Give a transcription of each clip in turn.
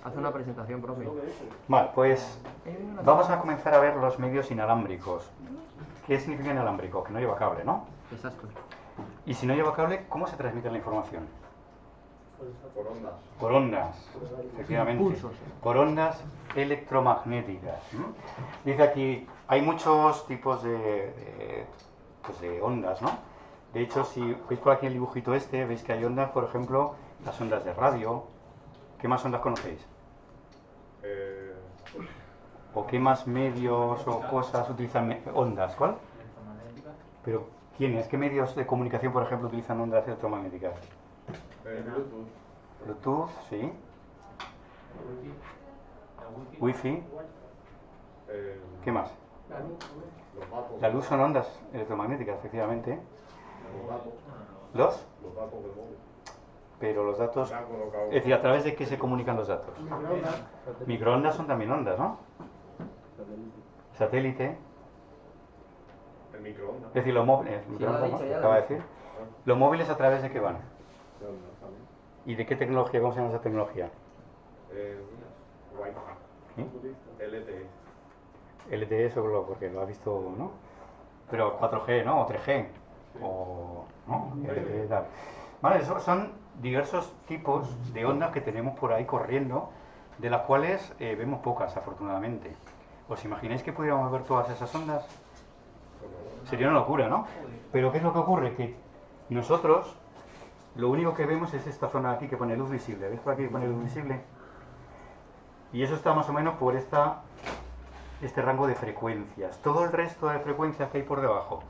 Haz una presentación, profe. Vale, pues vamos a comenzar a ver los medios inalámbricos. ¿Qué significa inalámbrico? Que no lleva cable, ¿no? Exacto. Y si no lleva cable, ¿cómo se transmite la información? Por ondas. Por ondas, efectivamente. Impulsos. Por ondas electromagnéticas. Dice aquí, hay muchos tipos pues de ondas, ¿no? De hecho, si veis por aquí el dibujito este, veis que hay ondas, por ejemplo, las ondas de radio. ¿Qué más ondas conocéis? ¿O qué más medios o cosas utilizan ondas? ¿Cuál? Pero, ¿quiénes? ¿Qué medios de comunicación, por ejemplo, utilizan ondas electromagnéticas? Bluetooth. Bluetooth, sí. Wi-Fi. ¿Qué más? Los datos. La luz son ondas electromagnéticas, efectivamente. Los datos. ¿Los? Los datos del móvil. Pero los datos... Se han colocado. Es decir, ¿a través de qué se comunican los datos? Microondas son también ondas, ¿no? Satélite. El microondas. Es decir, los móviles... microondas, ¿no? ¿Qué acaba de decir? ¿Los móviles a través de qué van? De ondas también. ¿Y de qué tecnología? ¿Cómo se llama esa tecnología? Wi-Fi. ¿Sí? LTE. LTE seguro porque lo ha visto, ¿no? Pero 4G, ¿no? O 3G. O, ¿no? LTE, tal. Vale, esos son diversos tipos de ondas que tenemos por ahí corriendo, de las cuales vemos pocas, afortunadamente. ¿Os imagináis que pudiéramos ver todas esas ondas? Sería una locura, ¿no? Pero ¿qué es lo que ocurre? Que nosotros lo único que vemos es esta zona aquí que pone luz visible. ¿Veis por aquí que pone luz visible? Y eso está más o menos por este rango de frecuencias. Todo el resto de frecuencias que hay por debajo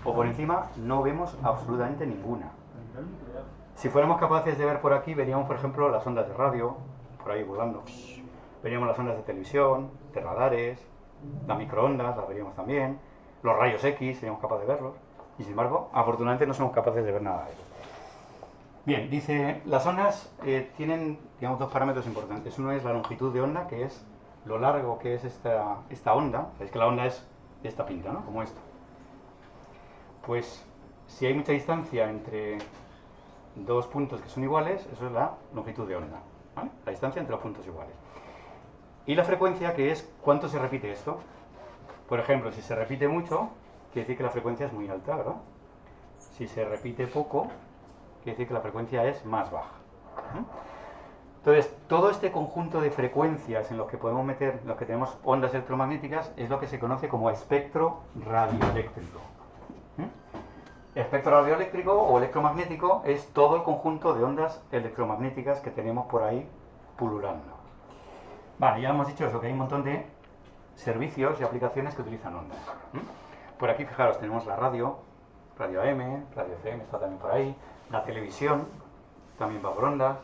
o por encima no vemos absolutamente ninguna. Si fuéramos capaces de ver por aquí, veríamos, por ejemplo, las ondas de radio, por ahí volando. Veríamos las ondas de televisión, de radares, las microondas, las veríamos también. Los rayos X, seríamos capaces de verlos. Y sin embargo, afortunadamente no somos capaces de ver nada de ello. Bien, dice, las ondas tienen, digamos, dos parámetros importantes. Uno es la longitud de onda, que es lo largo que es esta onda. Sabéis que la onda es esta pinta, ¿no? Como esto. Pues, si hay mucha distancia entre dos puntos que son iguales, eso es la longitud de onda, ¿vale? La distancia entre los puntos iguales. Y la frecuencia, que es cuánto se repite esto. Por ejemplo, si se repite mucho, quiere decir que la frecuencia es muy alta, ¿verdad? Si se repite poco, quiere decir que la frecuencia es más baja. Entonces, todo este conjunto de frecuencias en los que podemos meter, en los que tenemos ondas electromagnéticas, es lo que se conoce como espectro radioeléctrico. Espectro radioeléctrico o electromagnético es todo el conjunto de ondas electromagnéticas que tenemos por ahí pululando. Vale, ya hemos dicho eso, que hay un montón de servicios y aplicaciones que utilizan ondas. Por aquí, fijaros, tenemos la radio, radio AM, radio FM está también por ahí, la televisión también va por ondas,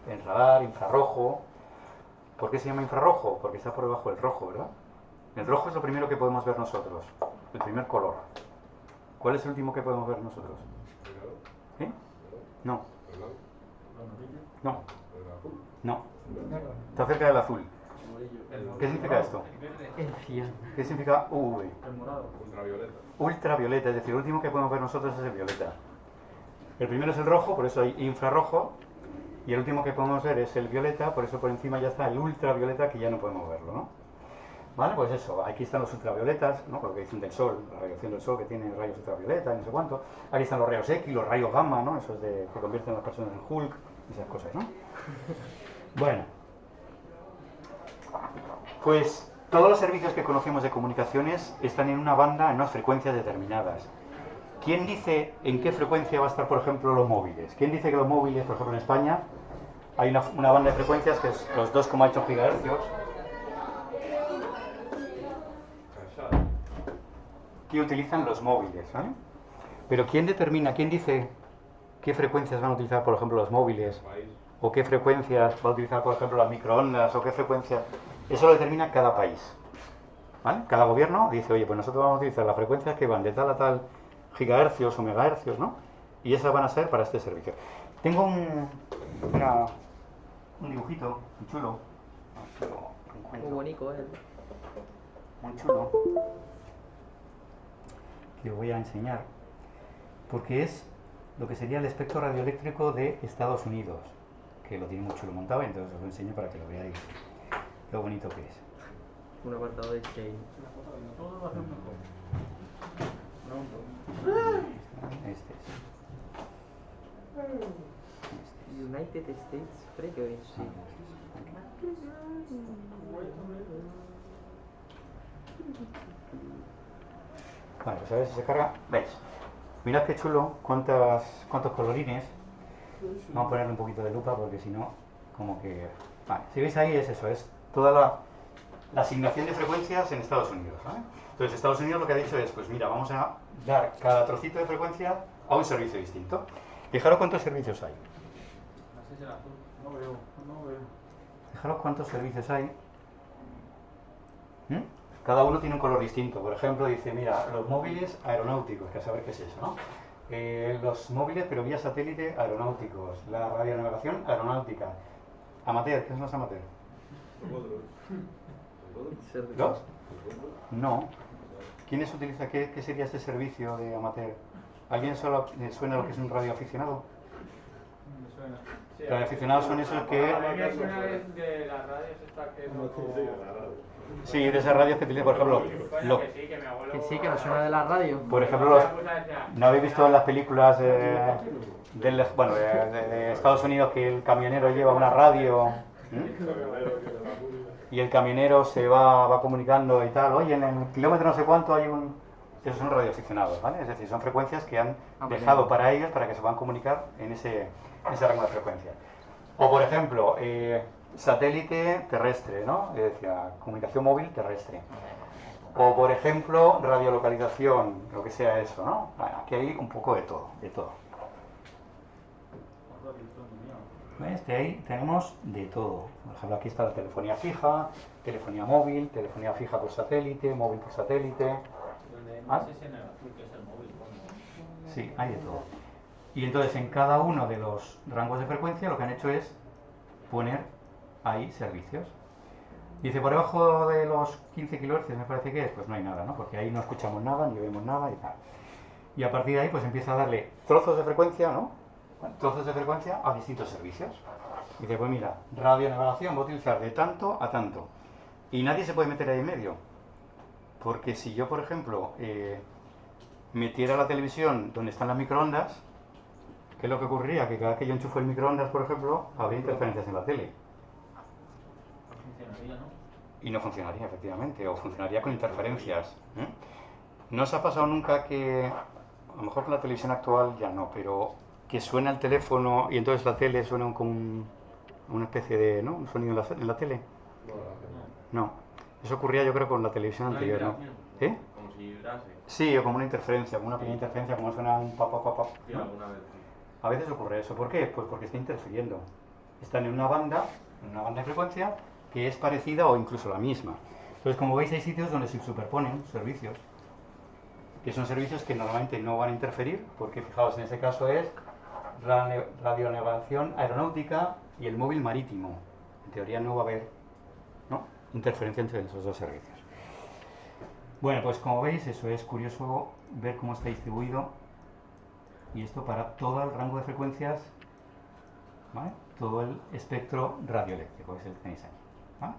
el radar, infrarrojo. ¿Por qué se llama infrarrojo? Porque está por debajo del rojo, ¿verdad? El rojo es lo primero que podemos ver nosotros, el primer color. ¿Cuál es el último que podemos ver nosotros? ¿Sí? No. No. No. Está cerca del azul. ¿Qué significa esto? ¿Qué significa UV? Ultravioleta. Ultravioleta, es decir, el último que podemos ver nosotros es el violeta. El primero es el rojo, por eso hay infrarrojo, y el último que podemos ver es el violeta, por eso por encima ya está el ultravioleta, que ya no podemos verlo, ¿no? Vale, pues eso, aquí están los ultravioletas, ¿no? Lo que dicen del sol, la radiación del sol que tiene rayos ultravioleta y no sé cuánto. Aquí están los rayos X, los rayos gamma, ¿no? Esos que convierten a las personas en Hulk, esas cosas, ¿no? Bueno, pues todos los servicios que conocemos de comunicaciones están en una banda, en unas frecuencias determinadas. ¿Quién dice en qué frecuencia va a estar, por ejemplo, los móviles? ¿Quién dice que los móviles, por ejemplo, en España, hay una banda de frecuencias que es los 2,8 GHz? Que utilizan los móviles, ¿vale? Pero ¿quién determina, quién dice qué frecuencias van a utilizar, por ejemplo, los móviles? ¿O qué frecuencias va a utilizar, por ejemplo, las microondas? ¿O qué frecuencias? Eso lo determina cada país, ¿vale? Cada gobierno dice, oye, pues nosotros vamos a utilizar las frecuencias que van de tal a tal gigahercios o megahercios, ¿no? Y esas van a ser para este servicio. Tengo un dibujito muy chulo. Muy bonito, Muy chulo. Que os voy a enseñar. Porque es lo que sería el espectro radioeléctrico de Estados Unidos. que lo tiene muy chulo montado, y entonces os lo enseño para que lo veáis lo bonito que es. Un apartado de chain. Este es. United States Frequency. Vale, pues a ver si se carga. ¿Veis? Mirad qué chulo, cuántos colorines. Vamos a ponerle un poquito de lupa porque si no, como que... Vale, si veis ahí es eso, es toda la asignación de frecuencias en Estados Unidos, ¿vale? Entonces Estados Unidos lo que ha dicho es, pues mira, vamos a dar cada trocito de frecuencia a un servicio distinto. Fijaros cuántos servicios hay. Fijaros cuántos servicios hay. ¿Mm? Cada uno tiene un color distinto. Por ejemplo, dice, mira, los móviles aeronáuticos, que a saber qué es eso, ¿no? Los móviles, pero vía satélite, aeronáuticos. La radionavegación aeronáutica. Amateur, ¿qué son los amateur? ¿Los? No. ¿Quiénes utiliza? ¿Qué sería este servicio de amateur? ¿Alguien solo suena lo que es un radioaficionado? Me suena. Radioaficionados son esos que... A mí me suena de las radios esta que Sí, de esas radios que utilizan, por ejemplo... Que sí, que mi abuelo... Que sí, que me suena de la radio. Por ejemplo, ¿no habéis visto en las películas de Estados Unidos que el camionero lleva una radio? Y el camionero se va comunicando y tal, oye, en el kilómetro no sé cuánto hay un... Esos son radioaficionados, ¿vale? Es decir, son frecuencias que han dejado para ellos para que se puedan comunicar en ese rango de frecuencia. O, por ejemplo, satélite terrestre, ¿no? Es decir, comunicación móvil terrestre. O, por ejemplo, radiolocalización, lo que sea eso, ¿no? Bueno, aquí hay un poco de todo, de todo. ¿Ves? De ahí tenemos de todo. Por ejemplo, aquí está la telefonía fija, telefonía móvil, telefonía fija por satélite, móvil por satélite. ¿Ah? Sí, hay de todo. Y entonces en cada uno de los rangos de frecuencia lo que han hecho es poner ahí servicios. Dice, por debajo de los 15 kHz me parece que es, pues no hay nada, ¿no? Porque ahí no escuchamos nada, ni vemos nada y tal. Y a partir de ahí pues empieza a darle trozos de frecuencia, ¿no? Trozos de frecuencia a distintos servicios. Dice, pues mira, radionavegación va a utilizar de tanto a tanto. Y nadie se puede meter ahí en medio. Porque si yo, por ejemplo, metiera la televisión donde están las microondas, ¿qué es lo que ocurriría? Que cada vez que yo enchufo el microondas, por ejemplo, habría interferencias en la tele. No funcionaría, ¿no? Y no funcionaría, efectivamente, o funcionaría con interferencias. ¿No os ha pasado nunca que, a lo mejor con la televisión actual ya no, pero que suena el teléfono y entonces la tele suena como una especie de, ¿no? Un sonido en la tele? No. Eso ocurría yo creo con la televisión anterior, ¿no? ¿Eh? Como si vibrase. Sí, o como una interferencia, como una pequeña interferencia, como suena un pa, Sí, ¿no? alguna vez sí. A veces ocurre eso. ¿Por qué? Pues porque está interfiriendo. Están en una banda de frecuencia que es parecida o incluso la misma. Entonces, como veis, hay sitios donde se superponen servicios, que son servicios que normalmente no van a interferir, porque fijaos, en este caso es radionavegación aeronáutica y el móvil marítimo. En teoría no va a haber, ¿no?, interferencia entre esos dos servicios. Bueno, pues como veis, eso es curioso ver cómo está distribuido, y esto para todo el rango de frecuencias, ¿vale? Todo el espectro radioeléctrico, es el que tenéis aquí, ¿vale?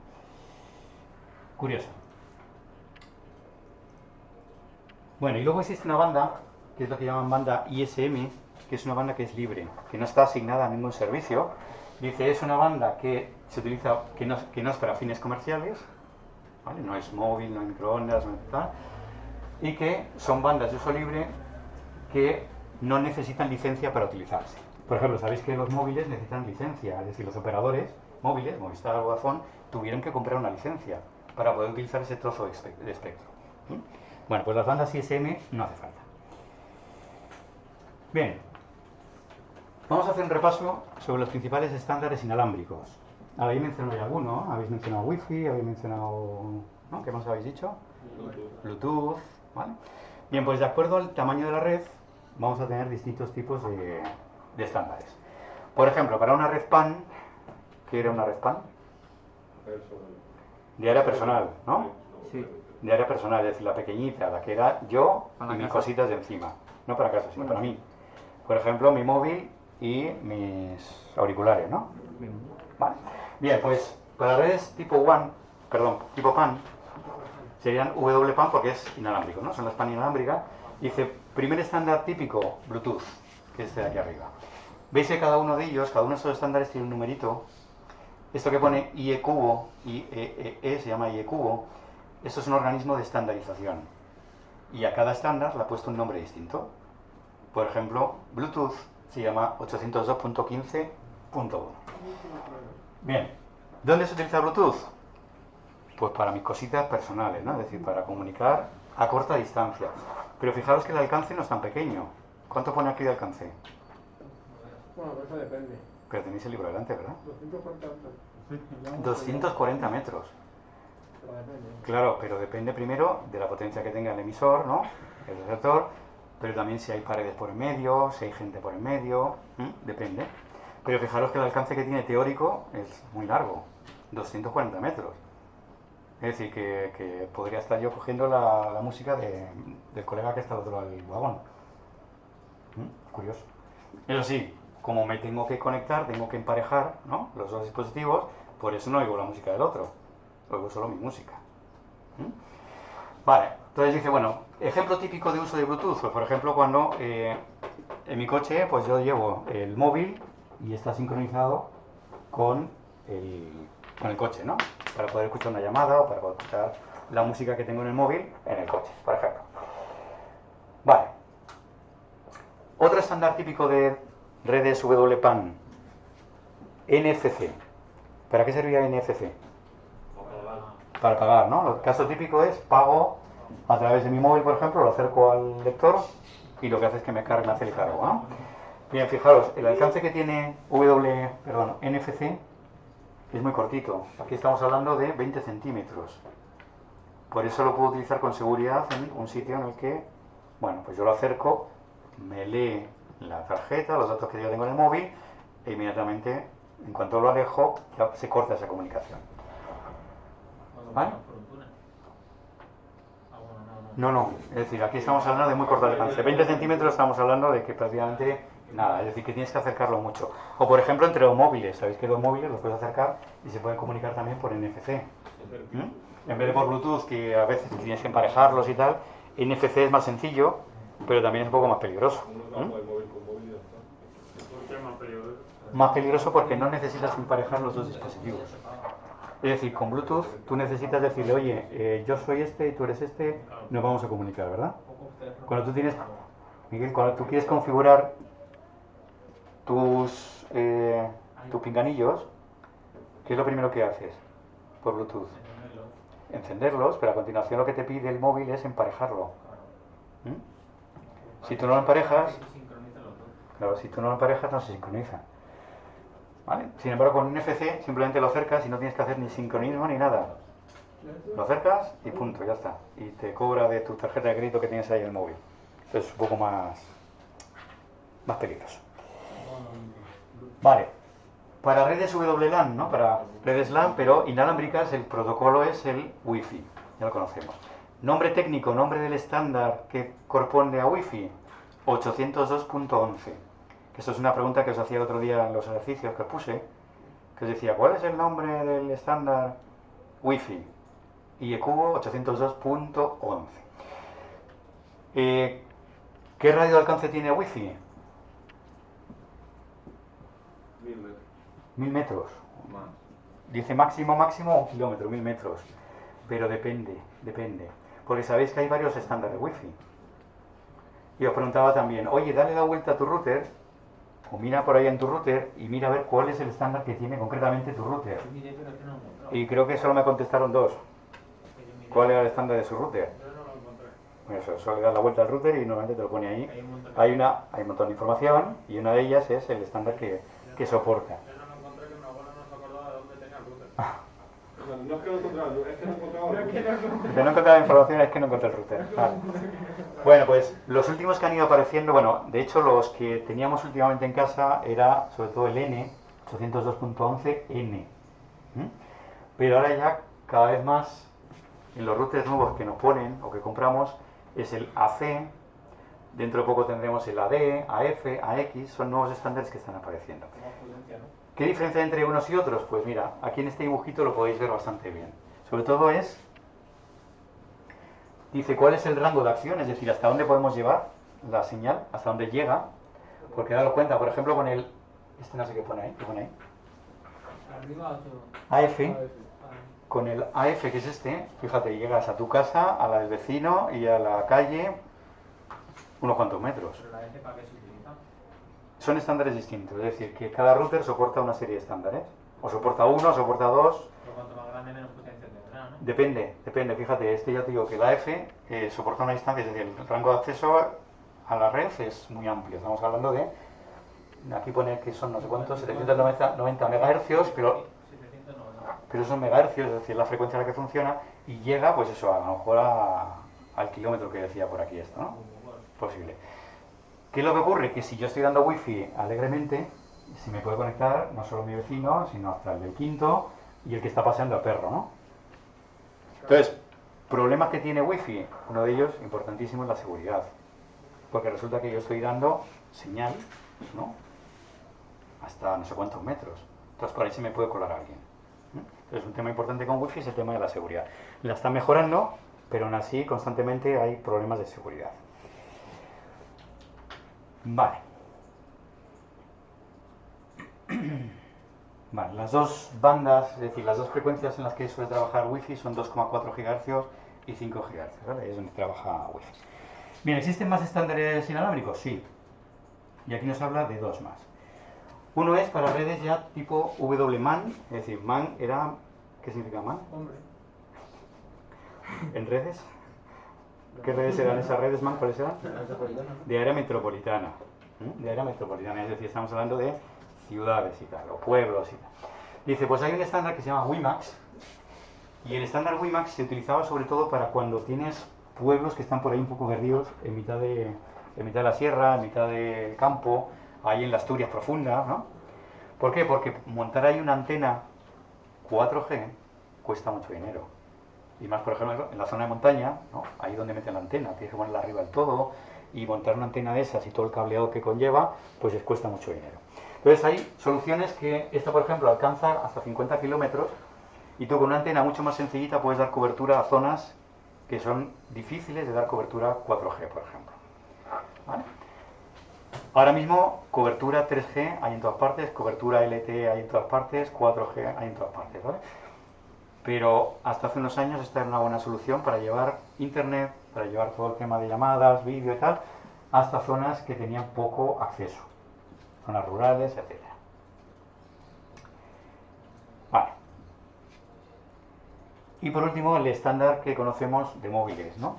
Curioso. Bueno, y luego existe una banda, que es lo que llaman banda ISM, que es una banda que es libre, que no está asignada a ningún servicio. Dice, es una banda que se utiliza, que no es para fines comerciales, ¿vale? No es móvil, no hay microondas, no hay tal, y que son bandas de uso libre que no necesitan licencia para utilizarse. Por ejemplo, sabéis que los móviles necesitan licencia, es decir, los operadores móviles, Movistar o Vodafone, tuvieron que comprar una licencia para poder utilizar ese trozo de espectro. Bueno, pues las bandas ISM no hace falta. Bien, vamos a hacer un repaso sobre los principales estándares inalámbricos. Habéis mencionado ya alguno, habéis mencionado Wi-Fi, habéis mencionado, ¿no?, ¿qué más habéis dicho? Bluetooth, ¿vale? Bien, pues de acuerdo al tamaño de la red, vamos a tener distintos tipos de estándares. Por ejemplo, para una red PAN, ¿qué era una red PAN? De área personal, ¿no? Sí. De área personal, es decir, la pequeñita, la que era yo Para y mis casa. cositas de encima. No para casa, sino para mí. Por ejemplo, mi móvil y mis auriculares, ¿no? Vale. Bien, pues para redes tipo tipo PAN, serían WPAN porque es inalámbrico, ¿no? Son las PAN inalámbricas. Dice, primer estándar típico, Bluetooth, que es este de aquí arriba. Veis que cada uno de ellos, cada uno de estos estándares tiene un numerito. Esto que pone IE cubo, IEEE, se llama IE cubo. Esto es un organismo de estandarización. Y a cada estándar le ha puesto un nombre distinto. Por ejemplo, Bluetooth se llama 802.15.1. Bien, ¿dónde se utiliza Bluetooth? Pues para mis cositas personales, ¿no? Es decir, para comunicar a corta distancia. Pero fijaros que el alcance no es tan pequeño. ¿Cuánto pone aquí de alcance? Bueno, pues eso depende. Pero tenéis el libro delante, ¿verdad? 240 metros. 240 metros. Pero depende. Claro, pero depende primero de la potencia que tenga el emisor, ¿no? El receptor, pero también si hay paredes por en medio, si hay gente por en medio, depende. Pero fijaros que el alcance que tiene teórico es muy largo, 240 metros. Es decir, que podría estar yo cogiendo la música del colega que está al otro lado del vagón. Curioso. Eso sí, como me tengo que conectar, tengo que emparejar, ¿no?, los dos dispositivos, por eso no oigo la música del otro, oigo solo mi música. Vale, entonces dice, bueno, ejemplo típico de uso de Bluetooth, pues por ejemplo cuando en mi coche pues yo llevo el móvil y está sincronizado con el coche, ¿no? Para poder escuchar una llamada o para poder escuchar la música que tengo en el móvil en el coche, por ejemplo. Vale. Otro estándar típico de redes WPAN, NFC. ¿Para qué servía NFC? Para pagar, ¿no? El caso típico es pago a través de mi móvil, por ejemplo, lo acerco al lector y lo que hace es que me hace el cargo, ¿no? Bien, fijaros, el alcance que tiene NFC es muy cortito. Aquí estamos hablando de 20 centímetros. Por eso lo puedo utilizar con seguridad en un sitio en el que, bueno, pues yo lo acerco, me lee la tarjeta, los datos que yo tengo en el móvil, e inmediatamente, en cuanto lo alejo, ya se corta esa comunicación. ¿Vale? No, es decir, aquí estamos hablando de muy corto alcance. 20 centímetros estamos hablando de que prácticamente nada, es decir, que tienes que acercarlo mucho. O por ejemplo entre los móviles, sabéis que los móviles los puedes acercar y se pueden comunicar también por NFC. En vez de por Bluetooth, que a veces tienes que emparejarlos y tal, NFC es más sencillo, pero también es un poco más peligroso. Más peligroso porque no necesitas emparejar los dos dispositivos. Es decir, con Bluetooth tú necesitas decirle, oye, yo soy este y tú eres este, nos vamos a comunicar, ¿verdad? Cuando tú tienes, Miguel, cuando tú quieres configurar tus pinganillos, ¿qué es lo primero que haces por Bluetooth? Encenderlos, pero a continuación lo que te pide el móvil es emparejarlo. Si tú no lo emparejas, claro, si tú no lo emparejas no se sincroniza. ¿Vale? Sin embargo, con un NFC simplemente lo acercas y no tienes que hacer ni sincronismo ni nada. Lo acercas y punto, ya está. Y te cobra de tu tarjeta de crédito que tienes ahí en el móvil. Entonces es un poco más peligroso. Vale. Para redes WLAN, ¿no? Para redes LAN, pero inalámbricas, el protocolo es el Wi-Fi. Ya lo conocemos. Nombre técnico, nombre del estándar que corresponde a Wi-Fi, 802.11. Esto es una pregunta que os hacía el otro día en los ejercicios que os puse, que os decía, ¿cuál es el nombre del estándar Wi-Fi? IEcubo 802.11. ¿Qué radio de alcance tiene Wi-Fi? 1000 metros. 1000 metros. Más. Dice máximo 1 kilómetro, 1000 metros. Pero depende. Porque sabéis que hay varios estándares de Wi-Fi. Y os preguntaba también, oye, dale la vuelta a tu router, o mira por ahí en tu router y mira a ver cuál es el estándar que tiene concretamente tu router. Y creo que solo me contestaron dos. ¿Cuál era el estándar de su router? Eso, solo le das la vuelta al router y normalmente te lo pone ahí. Hay un montón de información y una de ellas es el estándar que soporta. Yo no lo encontré, que mi abuelo no se acordaba de dónde tenía el router. No es que no encontraba, es que no encontraba. Si no encontraba información es que no encontré el router. Vale. Bueno, pues los últimos que han ido apareciendo, bueno, de hecho los que teníamos últimamente en casa era sobre todo el N, 802.11N. Pero ahora ya cada vez más en los routers nuevos que nos ponen o que compramos es el AC Dentro de poco tendremos el AD, AF, AX, son nuevos estándares que están apareciendo. Más potencia, ¿no? ¿Qué diferencia entre unos y otros? Pues mira, aquí en este dibujito lo podéis ver bastante bien. Sobre todo dice cuál es el rango de acción, es decir, hasta dónde podemos llevar la señal, hasta dónde llega, porque daros cuenta, por ejemplo, con el, este no sé qué pone ahí, Arriba 8. AF, con el AF que es este, fíjate, llegas a tu casa, a la del vecino y a la calle unos cuantos metros. Pero la F para qué se utiliza. Son estándares distintos, es decir, que cada router soporta una serie de estándares. O soporta uno, soporta dos. Pero cuanto más grande, menos potencia tendrá, ¿no? Depende, fíjate, este ya te digo que la F soporta una distancia, es decir, el rango de acceso a la red es muy amplio. Estamos hablando de, aquí pone que son no sé cuántos, 790 megahercios, pero 790. son megahercios, es decir, la frecuencia a la que funciona, y llega, pues eso, a lo mejor al kilómetro que decía por aquí esto, ¿no? Posible. ¿Qué es lo que ocurre? Que si yo estoy dando wifi alegremente, se me puede conectar no solo mi vecino, sino hasta el del quinto y el que está paseando al perro, ¿no? Entonces, problemas que tiene wifi, uno de ellos importantísimo es la seguridad, porque resulta que yo estoy dando señal, ¿no? Hasta no sé cuántos metros, entonces por ahí se me puede colar alguien. Entonces un tema importante con wifi es el tema de la seguridad. La están mejorando, pero aún así constantemente hay problemas de seguridad. Vale. Vale, las dos bandas, es decir, las dos frecuencias en las que suele trabajar Wi-Fi son 2,4 GHz y 5 GHz, ¿vale? Es donde trabaja Wi-Fi. Bien, ¿existen más estándares inalámbricos? Sí. Y aquí nos habla de dos más. Uno es para redes ya tipo WMAN, es decir, MAN era... ¿Qué significa MAN? Hombre. ¿En redes? ¿Qué redes eran esas redes, MAN? ¿Cuáles eran? De área metropolitana. De área metropolitana, es decir, estamos hablando de ciudades y tal, o pueblos y tal. Dice, pues hay un estándar que se llama WiMAX, y el estándar WiMAX se utilizaba sobre todo para cuando tienes pueblos que están por ahí un poco perdidos en mitad de la sierra, en mitad del campo, ahí en la Asturias profunda, ¿no? ¿Por qué? Porque montar ahí una antena 4G cuesta mucho dinero. Y más, por ejemplo, en la zona de montaña, ¿no? Ahí donde meten la antena, tienes que ponerla arriba del todo, y montar una antena de esas y todo el cableado que conlleva, pues les cuesta mucho dinero. Entonces hay soluciones que, esta por ejemplo, alcanza hasta 50 kilómetros, y tú con una antena mucho más sencillita puedes dar cobertura a zonas que son difíciles de dar cobertura 4G, por ejemplo. ¿Vale? Ahora mismo, cobertura 3G hay en todas partes, cobertura LTE hay en todas partes, 4G hay en todas partes, ¿vale? Pero hasta hace unos años esta era una buena solución para llevar internet, para llevar todo el tema de llamadas, vídeo y tal, hasta zonas que tenían poco acceso, zonas rurales, etc. Vale. Y por último, el estándar que conocemos de móviles, ¿no?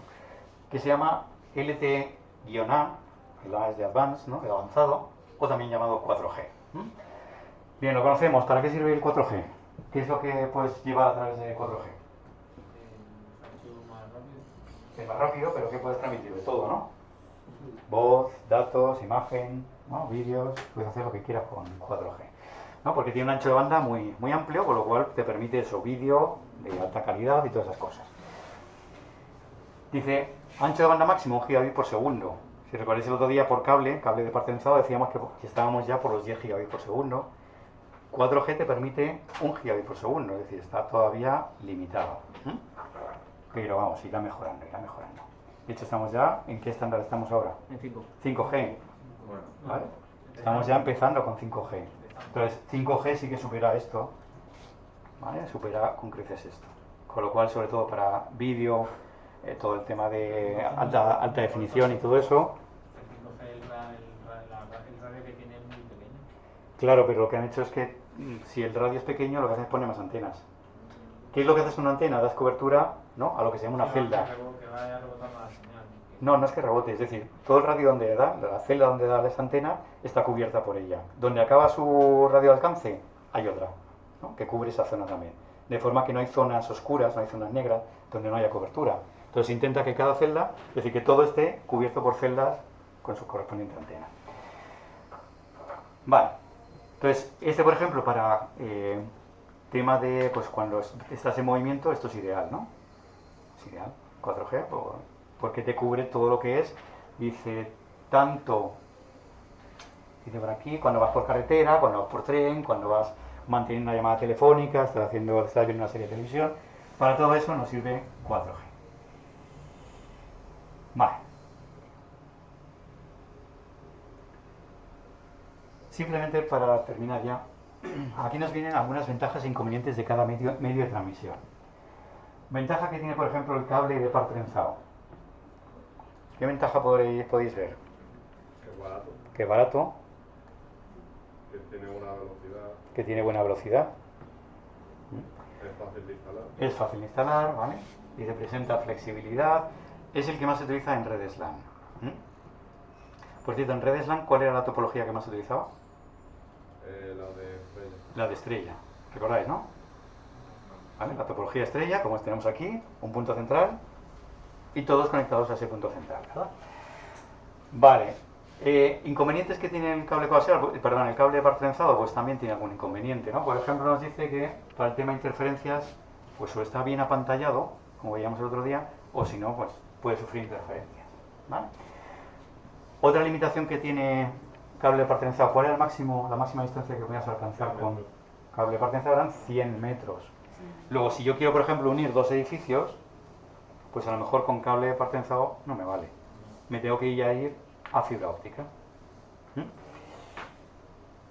Que se llama LTE-A, el A es de Advanced, ¿no? De avanzado, o también llamado 4G. Bien, lo conocemos. ¿Para qué sirve el 4G? ¿Qué es lo que puedes llevar a través de 4G? Archivo más rápido. Es más rápido, pero ¿qué puedes transmitir? De todo, ¿no? Voz, datos, imagen, ¿no? Vídeos, puedes hacer lo que quieras con 4G, ¿no? Porque tiene un ancho de banda muy, muy amplio, con lo cual te permite eso, vídeo de alta calidad y todas esas cosas. Dice, ancho de banda máximo 1 gigabit por segundo. Si recordáis el otro día por cable departamentalizado, decíamos que estábamos ya por los 10 gigabits por segundo. 4G te permite 1 gigabit por segundo, es decir, está todavía limitado. Pero vamos, irá mejorando, irá mejorando. De hecho, estamos ya, ¿en qué estándar estamos ahora? En 5. 5G, Bueno. ¿vale? Estamos ya empezando con 5G. Entonces, 5G sí que supera esto, ¿vale? Supera con creces esto. Con lo cual, sobre todo para vídeo, todo el tema de alta definición y todo eso. El radio que tiene es muy pequeño. Claro, pero lo que han hecho es que si el radio es pequeño, lo que hacen es poner más antenas. ¿Qué es lo que haces con una antena? Das cobertura, ¿no? A lo que se llama una celda. Que vaya rebotando la señal. No, no es que rebote, es decir, todo el radio donde da, la celda donde da esa antena, está cubierta por ella. Donde acaba su radio de alcance, hay otra, ¿no? Que cubre esa zona también. De forma que no hay zonas oscuras, no hay zonas negras, donde no haya cobertura. Entonces intenta que cada celda, es decir, que todo esté cubierto por celdas con su correspondiente antena. Vale. Entonces, por ejemplo, para tema de, pues cuando estás en movimiento, esto es ideal, ¿no? Es ideal, 4G, porque te cubre todo lo que es, dice, tanto, dice por aquí, cuando vas por carretera, cuando vas por tren, cuando vas manteniendo una llamada telefónica, estás viendo una serie de televisión. Para todo eso nos sirve 4G. Vale. Simplemente para terminar ya, aquí nos vienen algunas ventajas e inconvenientes de cada medio de transmisión. Ventaja que tiene, por ejemplo, el cable de par trenzado. ¿Qué ventaja podéis ver? Que es barato, Que es barato, que tiene buena velocidad, que tiene buena velocidad, es fácil de instalar. es fácil de instalar, ¿vale? Y se presenta flexibilidad. Es el que más se utiliza en redes LAN. Por cierto, en redes LAN, ¿cuál era la topología que más se utilizaba? La de estrella. La de estrella. ¿Recordáis, no? ¿Vale? La topología estrella, como tenemos aquí, un punto central y todos conectados a ese punto central, ¿verdad? Vale. Inconvenientes que tiene el cable coaxial, perdón, el cable de par trenzado, pues también tiene algún inconveniente, ¿no? Por ejemplo, nos dice que para el tema de interferencias, pues o está bien apantallado, como veíamos el otro día, o si no, pues puede sufrir interferencias, ¿vale? Otra limitación que tiene cable de par trenzado, ¿cuál era la máxima distancia que podías alcanzar con cable de par trenzado? Eran 100 metros. Luego, si yo quiero, por ejemplo, unir dos edificios, pues a lo mejor con cable de par trenzado no me vale. Me tengo que ir a fibra óptica.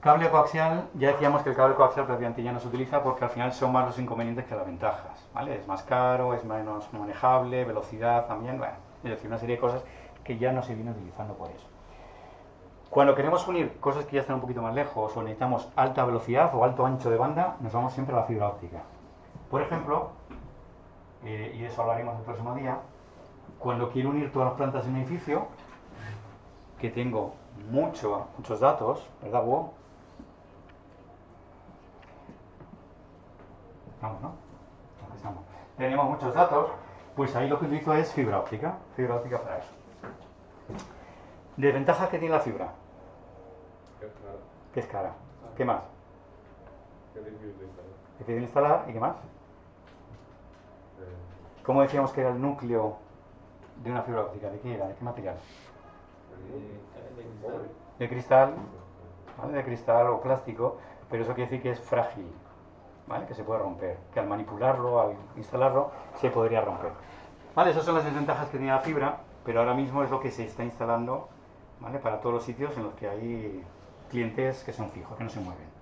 Cable coaxial, ya decíamos que el cable coaxial prácticamente ya no se utiliza porque al final son más los inconvenientes que las ventajas, ¿vale? Es más caro, es menos manejable, velocidad también, bueno, es decir, una serie de cosas que ya no se viene utilizando por eso. Cuando queremos unir cosas que ya están un poquito más lejos o necesitamos alta velocidad o alto ancho de banda, nos vamos siempre a la fibra óptica. Por ejemplo, y de eso hablaremos el próximo día, cuando quiero unir todas las plantas de un edificio, que tengo muchos datos, ¿verdad, Hugo? Vamos, ¿no? Empezamos. Tenemos muchos datos, pues ahí lo que utilizo es fibra óptica para eso. Desventajas que tiene la fibra, Que es cara, que es cara. ¿Qué más? que es difícil de instalar. Difícil de instalar, ¿y qué más? ¿Cómo decíamos que era el núcleo de una fibra óptica? ¿De qué era? ¿De qué material? De cristal, ¿vale? De cristal o plástico, pero eso quiere decir que es frágil, ¿vale? Que se puede romper, que al manipularlo, al instalarlo, se podría romper. ¿Vale? Esas son las desventajas que tiene la fibra, pero ahora mismo es lo que se está instalando, ¿vale? Para todos los sitios en los que hay clientes que son fijos, que no se mueven.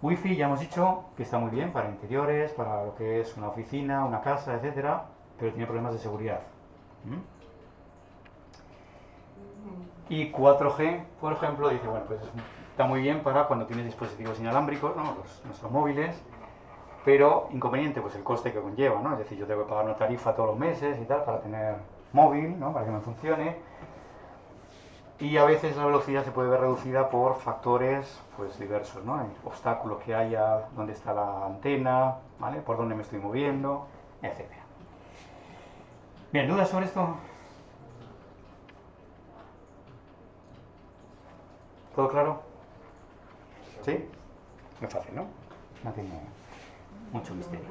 Wi-Fi ya hemos dicho que está muy bien para interiores, para lo que es una oficina, una casa, etcétera, pero tiene problemas de seguridad. Y 4G, por ejemplo, dice, bueno, pues está muy bien para cuando tienes dispositivos inalámbricos, ¿no? Nuestros móviles, pero inconveniente, pues el coste que conlleva, ¿no? Es decir, yo tengo que pagar una tarifa todos los meses y tal para tener móvil, ¿no? Para que me funcione. Y a veces la velocidad se puede ver reducida por factores pues diversos, ¿no? Obstáculos que haya, dónde está la antena, ¿vale? Por dónde me estoy moviendo, etc. Bien, ¿dudas sobre esto? ¿Todo claro? ¿Sí? Es fácil, ¿no? No tiene mucho misterio.